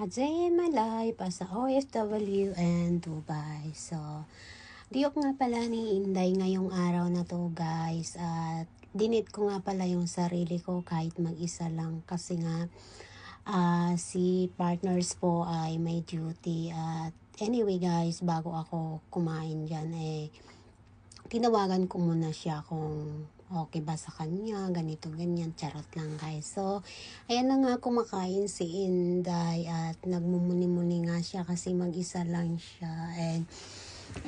A day in my life as a OFW and Dubai. So, di ako nga pala ni Inday ngayong araw na to guys. At dinit ko nga pala yung sarili ko kahit mag-isa lang kasi nga si partners po ay may duty. At anyway guys, bago ako kumain dyan tinawagan ko muna siya kung okay ba sa kanya, ganito, ganyan, charot lang guys. So, ayan na nga kumakain si Inday at nagmumuni-muni nga siya kasi mag-isa lang siya. And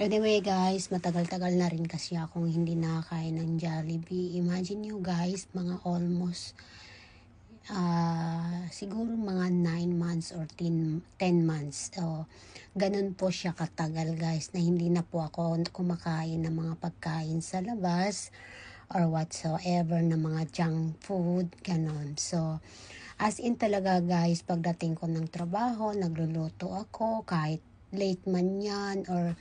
anyway guys, matagal-tagal na rin kasi akong hindi nakakain ng Jollibee. Imagine nyo guys, mga almost siguro mga 9 months or 10 months. So, ganun po siya katagal guys na hindi na po ako kumakain ng mga pagkain sa labas or whatsoever na mga junk food, ganun. So, as in talaga guys, pagdating ko ng trabaho, nagluluto ako kahit late man yan or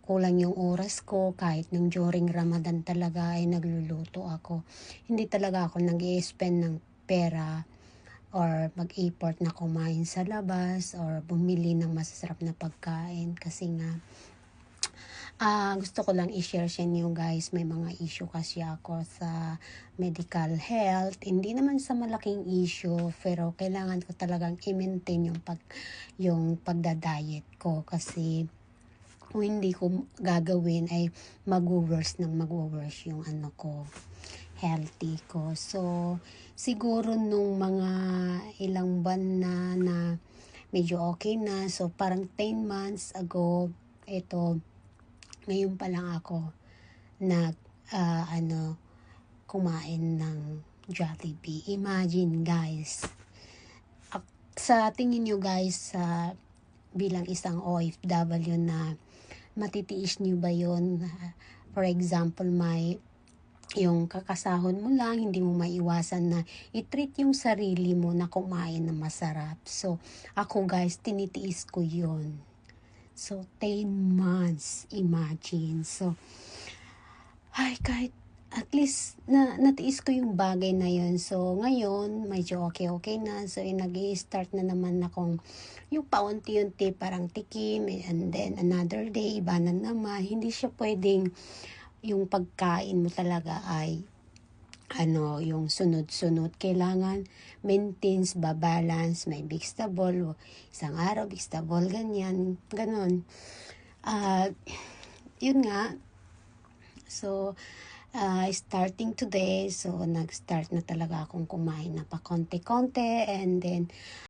kulang yung oras ko, kahit nung during Ramadan talaga ay nagluluto ako. Hindi talaga ako nag-i-spend ng pera or mag-import na kumain sa labas or bumili ng masasarap na pagkain kasi nga gusto ko lang i-share sa inyo guys, may mga issue kasi ako sa medical health. Hindi naman sa malaking issue, pero kailangan ko talagang i-maintain yung pagda-diet ko kasi kung hindi ko gagawin ay mag-worse yung ano ko, healthy ko. So, siguro nung mga ilang buwan na medyo okay na. So, parang 10 months ago, ngayon pa lang ako kumain ng Jollibee. Imagine guys, sa tingin nyo guys, bilang isang OFW na matitiis nyo ba yun? For example, yung kakasahod mo lang, hindi mo maiwasan na i-treat yung sarili mo na kumain na masarap. So, ako guys, tinitiis ko yun. So, 10 months, imagine. So, kahit at least natiis ko yung bagay na yun. So, ngayon, medyo okay na. So, nag-i-start na naman akong yung paunti-unti parang tikim. And then, another day, iba na naman. Hindi siya pwedeng yung pagkain mo talaga ay yung sunod-sunod. Kailangan maintains, balance, may vegetable, isang araw vegetable, ganyan, ganon. Yun nga. So, starting today, so nag-start na talaga akong kumain na pa konti-konti and then